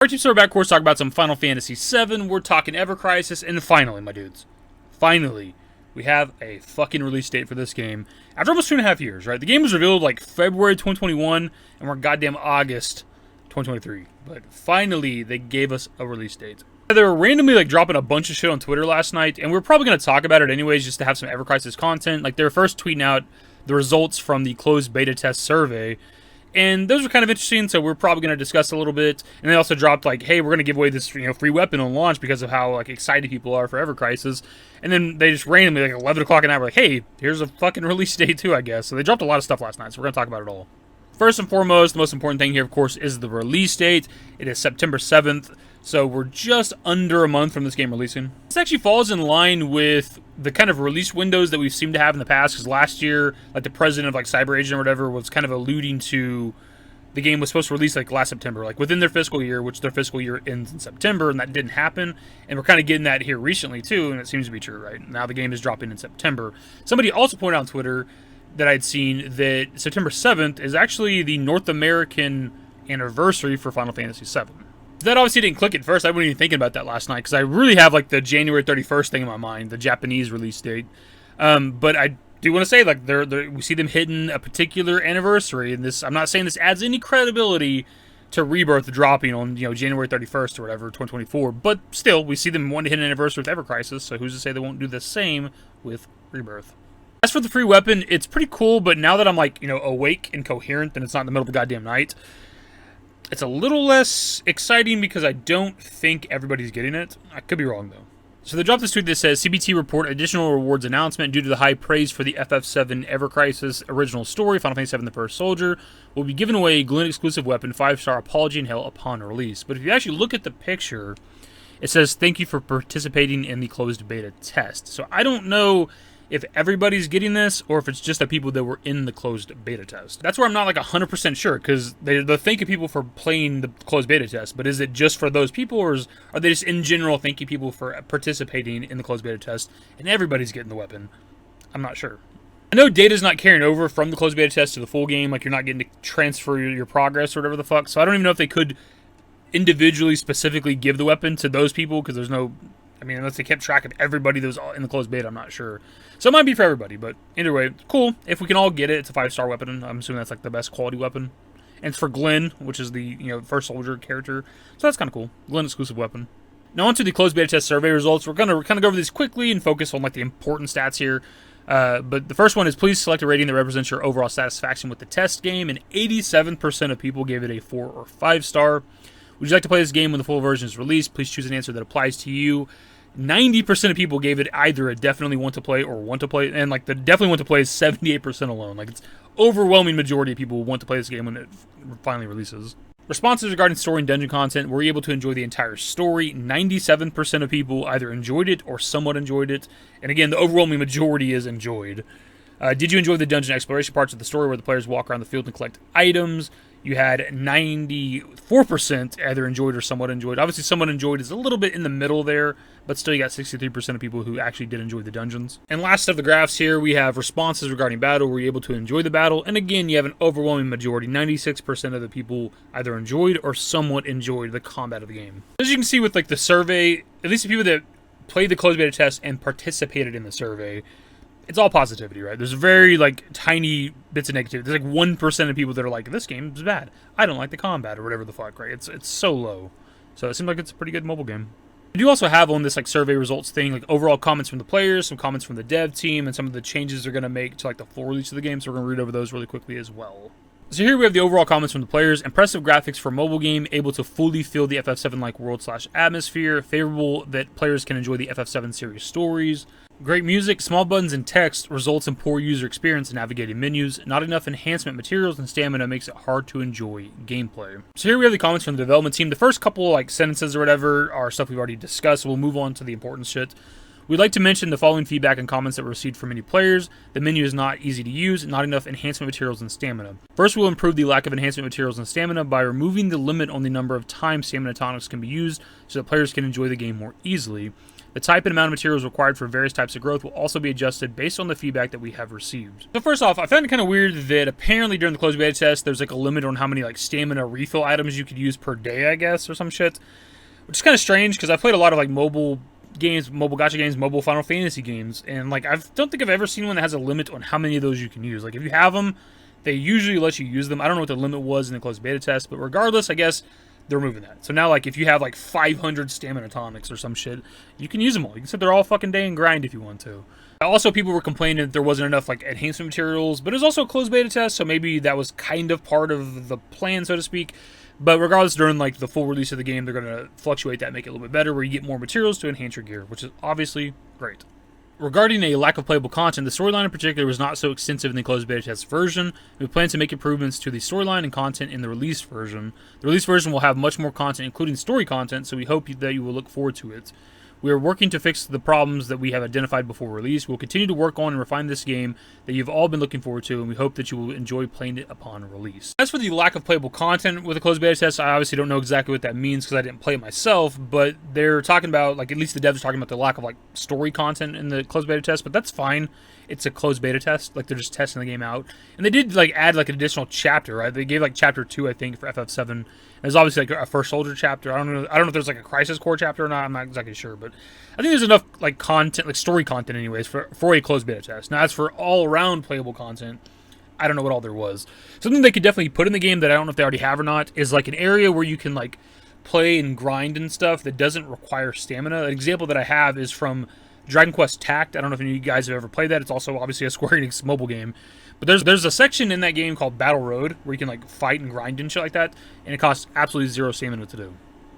Alright, so we're back, of course, talk about some Final Fantasy VII. We're talking Ever Crisis, and finally, my dudes, finally, we have a fucking release date for this game. After almost 2.5 years, right? The game was revealed like February 2021, and we're goddamn August 2023. But finally, they gave us a release date. They were randomly like dropping a bunch of shit on Twitter last night, and we're probably going to talk about it anyways, just to have some Ever Crisis content. Like, they were first tweeting out the results from the closed beta test survey. And those were kind of interesting, so we're probably going to discuss a little bit. And they also dropped, like, hey, we're going to give away this, free weapon on launch because of how, like, excited people are for Ever Crisis. And then they just randomly, like, 11 o'clock at night, were like, hey, here's a fucking release date too, I guess. So they dropped a lot of stuff last night, so we're going to talk about it all. First and foremost, the most important thing here, of course, is the release date. It is September 7th, so we're just under a month from this game releasing. This actually falls in line with the kind of release windows that we've seemed to have in the past, because last year, like, the president of, like, Cyber Agent or whatever was kind of alluding to the game was supposed to release, like, last September, like, within their fiscal year, which their fiscal year ends in September, and that didn't happen. And we're kind of getting that here recently, too, and it seems to be true, right? Now the game is dropping in September. Somebody also pointed out on Twitter that I'd seen that September 7th is actually the North American anniversary for Final Fantasy VII. That obviously didn't click at first. I wasn't even thinking about that last night, because I really have, like, the January 31st thing in my mind, the Japanese release date. But I do want to say, like, we see them hitting a particular anniversary, and this, I'm not saying this adds any credibility to Rebirth dropping on, January 31st or whatever, 2024, but still, we see them wanting to hit an anniversary with Ever Crisis, so who's to say they won't do the same with Rebirth? As for the free weapon, it's pretty cool, but now that I'm, like, awake and coherent, and it's not in the middle of the goddamn night, it's a little less exciting because I don't think everybody's getting it. I could be wrong, though. So they dropped this tweet that says, CBT report additional rewards announcement due to the high praise for the FF7 Ever Crisis original story, Final Fantasy VII The First Soldier, will be giving away a Glen exclusive weapon, 5-star Apology in Hell upon release. But if you actually look at the picture, it says, thank you for participating in the closed beta test. So I don't know if everybody's getting this, or if it's just the people that were in the closed beta test. That's where I'm not, like, 100% sure, because they're thanking people for playing the closed beta test, but is it just for those people, or are they just in general thanking people for participating in the closed beta test, and everybody's getting the weapon? I'm not sure. I know data's not carrying over from the closed beta test to the full game, like, you're not getting to transfer your progress or whatever the fuck, so I don't even know if they could individually, specifically give the weapon to those people, because there's no... unless they kept track of everybody that was in the closed beta, I'm not sure. So it might be for everybody, but anyway, cool. If we can all get it, it's a 5-star weapon. I'm assuming that's, like, the best quality weapon. And it's for Glen, which is the, first soldier character. So that's kind of cool. Glen exclusive weapon. Now onto the closed beta test survey results. We're going to kind of go over these quickly and focus on, like, the important stats here. But the first one is, please select a rating that represents your overall satisfaction with the test game. And 87% of people gave it a 4 or 5 star. Would you like to play this game when the full version is released? Please choose an answer that applies to you. 90% of people gave it either a definitely want to play or want to play, and, like, the definitely want to play is 78% alone. Like, it's overwhelming majority of people who want to play this game when it finally releases. Responses regarding story and dungeon content, were you able to enjoy the entire story? 97% of people either enjoyed it or somewhat enjoyed it, and again, the overwhelming majority is enjoyed. Did you enjoy the dungeon exploration parts of the story where the players walk around the field and collect items? You had 94% either enjoyed or somewhat enjoyed. Obviously, somewhat enjoyed is a little bit in the middle there, but still you got 63% of people who actually did enjoy the dungeons. And last of the graphs here, we have responses regarding battle. Were you able to enjoy the battle? And again, you have an overwhelming majority. 96% of the people either enjoyed or somewhat enjoyed the combat of the game. As you can see with, like, the survey, at least the people that played the closed beta test and participated in the survey, it's all positivity, right? There's very, like, tiny bits of negativity. There's, like, 1% of people that are like, this game is bad. I don't like the combat or whatever the fuck, right? It's so low. So it seems like it's a pretty good mobile game. I do also have on this, like, survey results thing, like, overall comments from the players, some comments from the dev team, and some of the changes they're going to make to, like, the full release of the game. So we're going to read over those really quickly as well. So here we have the overall comments from the players. Impressive graphics for a mobile game, able to fully feel the FF7-like world/atmosphere. Favorable that players can enjoy the FF7 series stories. Great music, small buttons and text results in poor user experience in navigating menus. Not enough enhancement materials and stamina makes it hard to enjoy gameplay. So here we have the comments from the development team. The first couple, like, sentences or whatever are stuff we've already discussed. We'll move on to the important shit. We'd like to mention the following feedback and comments that were received from many players. The menu is not easy to use, not enough enhancement materials and stamina. First, we'll improve the lack of enhancement materials and stamina by removing the limit on the number of times stamina tonics can be used so that players can enjoy the game more easily. The type and amount of materials required for various types of growth will also be adjusted based on the feedback that we have received. So first off, I found it kind of weird that apparently during the closed beta test, there's like a limit on how many like stamina refill items you could use per day, I guess, or some shit. Which is kind of strange because I've played a lot of like mobile games, mobile gacha games, mobile Final Fantasy games, and like I don't think I've ever seen one that has a limit on how many of those you can use. Like if you have them, they usually let you use them. I don't know what the limit was in the closed beta test, but regardless, I guess they're removing that. So now, like, if you have like 500 stamina tonics or some shit, you can use them all. You can sit there all fucking day and grind if you want to. Also, people were complaining that there wasn't enough like enhancement materials, but it was also a closed beta test, so maybe that was kind of part of the plan, so to speak. But regardless, during like the full release of the game, they're going to fluctuate that, make it a little bit better, where you get more materials to enhance your gear, which is obviously great. Regarding a lack of playable content, the storyline in particular was not so extensive in the closed beta test version. We plan to make improvements to the storyline and content in the release version. The release version will have much more content, including story content, so we hope that you will look forward to it. We are working to fix the problems that we have identified before release. We'll continue to work on and refine this game that you've all been looking forward to, and we hope that you will enjoy playing it upon release. As for the lack of playable content with the closed beta test, I obviously don't know exactly what that means because I didn't play it myself, but they're talking about, like, at least the devs are talking about the lack of, like, story content in the closed beta test, but that's fine. It's a closed beta test, like, they're just testing the game out. And they did, like, add, like, an additional chapter, right? They gave, like, chapter 2, I think, for FF7. There's obviously, like, a First Soldier chapter. I don't know if there's, like, a Crisis Core chapter or not. I'm not exactly sure, but I think there's enough, like, content, like, story content anyways, for a closed beta test. Now, as for all-around playable content, I don't know what all there was. Something they could definitely put in the game that I don't know if they already have or not is, like, an area where you can, like, play and grind and stuff that doesn't require stamina. An example that I have is from Dragon Quest Tact. I don't know if any of you guys have ever played that. It's also obviously a Square Enix mobile game. But there's a section in that game called Battle Road where you can like fight and grind and shit like that, and it costs absolutely zero stamina to do.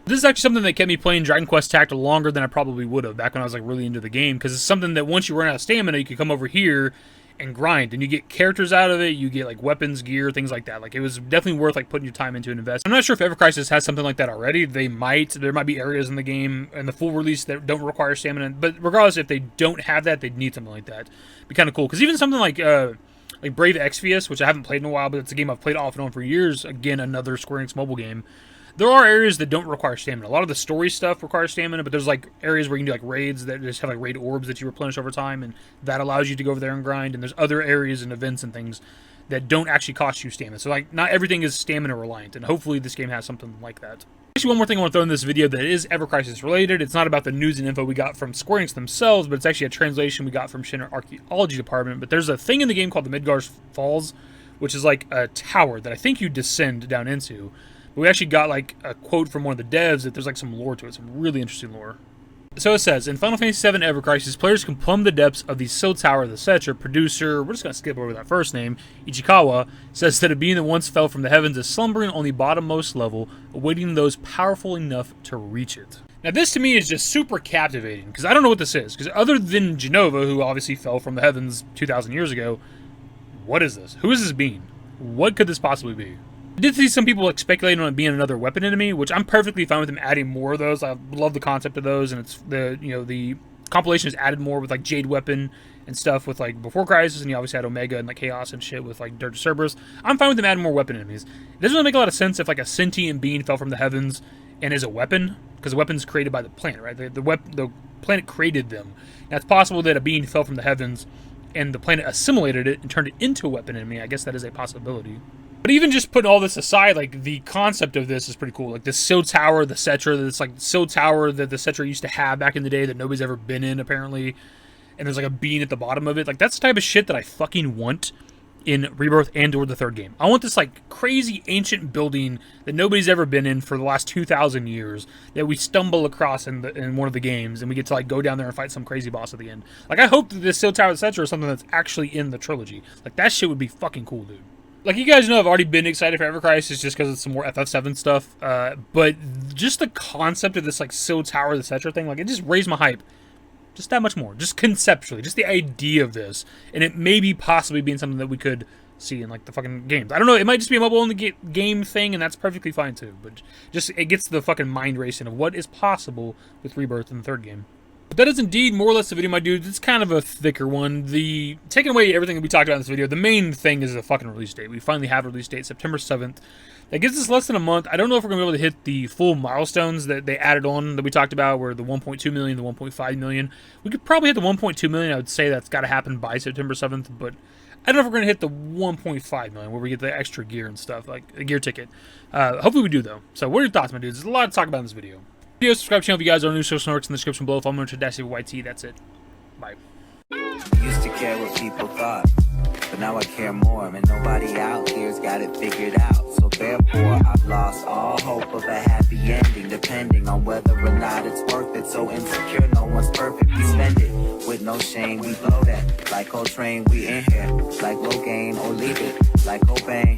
This is actually something that kept me playing Dragon Quest Tact longer than I probably would have back when I was like really into the game, because it's something that once you run out of stamina, you can come over here and grind, and you get characters out of it, you get like weapons, gear, things like that. Like it was definitely worth like putting your time into and invest. I'm not sure if Ever Crisis has something like that already. There might be areas in the game and the full release that don't require stamina, but regardless, if they don't have that, they'd need something like that. It'd be kind of cool, because even something like Brave Exvius, which I haven't played in a while, but it's a game I've played off and on for years. Again, another Square Enix mobile game. There are areas that don't require stamina. A lot of the story stuff requires stamina, but there's like areas where you can do like raids that just have like raid orbs that you replenish over time, and that allows you to go over there and grind. And there's other areas and events and things that don't actually cost you stamina. So like not everything is stamina reliant, and hopefully this game has something like that. Actually, one more thing I want to throw in this video that is Ever Crisis related. It's not about the news and info we got from Square Enix themselves, but it's actually a translation we got from Shinra Archaeology department. But there's a thing in the game called the Midgar's Falls, which is like a tower that I think you descend down into. But we actually got like a quote from one of the devs that there's like some lore to it, some really interesting lore. So it says, in Final Fantasy VII Ever Crisis, players can plumb the depths of the Sill Tower. The Cetra producer, we're just going to skip over that first name, Ichikawa, says that a being that once fell from the heavens is slumbering on the bottommost level, awaiting those powerful enough to reach it. Now this to me is just super captivating, because I don't know what this is, because other than Genova, who obviously fell from the heavens 2,000 years ago, what is this? Who is this being? What could this possibly be? I did see some people like speculating on it being another weapon enemy, which I'm perfectly fine with them adding more of those. I love the concept of those, and it's the compilation has added more with like Jade Weapon and stuff with like Before Crisis, and you obviously had Omega and like Chaos and shit with like Dirge Cerberus. I'm fine with them adding more weapon enemies. It doesn't really make a lot of sense if like a sentient being fell from the heavens and is a weapon, because the weapon's created by the planet, right? The planet created them. Now it's possible that a being fell from the heavens and the planet assimilated it and turned it into a weapon enemy. I guess that is a possibility. But even just putting all this aside, like, the concept of this is pretty cool. Like, the Sill Tower, the Cetra, that's like the Sill Tower that the Cetra used to have back in the day that nobody's ever been in, apparently. And there's, like, a being at the bottom of it. Like, that's the type of shit that I fucking want in Rebirth and or the third game. I want this, like, crazy ancient building that nobody's ever been in for the last 2,000 years that we stumble across in one of the games, and we get to, like, go down there and fight some crazy boss at the end. Like, I hope that this Sill Tower, Cetra is something that's actually in the trilogy. Like, that shit would be fucking cool, dude. Like, you guys know I've already been excited for Ever Crisis just because it's some more FF7 stuff, but just the concept of this, like, Sill Tower, the Cetra thing, like, it just raised my hype just that much more. Just conceptually, just the idea of this, and it may be possibly being something that we could see in, like, the fucking games. I don't know, it might just be a mobile-only game thing, and that's perfectly fine, too, but just, it gets the fucking mind racing of what is possible with Rebirth in the third game. But that is indeed more or less the video, my dudes. It's kind of a thicker one. Taking away everything that we talked about in this video, the main thing is the fucking release date. We finally have a release date, September 7th, That gives us less than a month. I don't know if we're going to be able to hit the full milestones that they added on that we talked about, where the 1.2 million, the 1.5 million. We could probably hit the 1.2 million. I would say that's got to happen by September 7th, but I don't know if we're going to hit the 1.5 million, where we get the extra gear and stuff, like a gear ticket. Hopefully we do, though. So what are your thoughts, my dudes? There's a lot to talk about in this video. Subscribe to the channel if you guys are new. Social networks in the description below. Follow me on Twitter, @YT. That's it. Bye. Used to care what people thought, but now I care more, and nobody out here's got it figured out. So therefore, I've lost all hope of a happy ending, depending on whether or not it's worth it. So insecure, no one's perfect. We spend it with no shame. We blow that like Coltrane. We in here like Low Gain, or leave it like Cobain.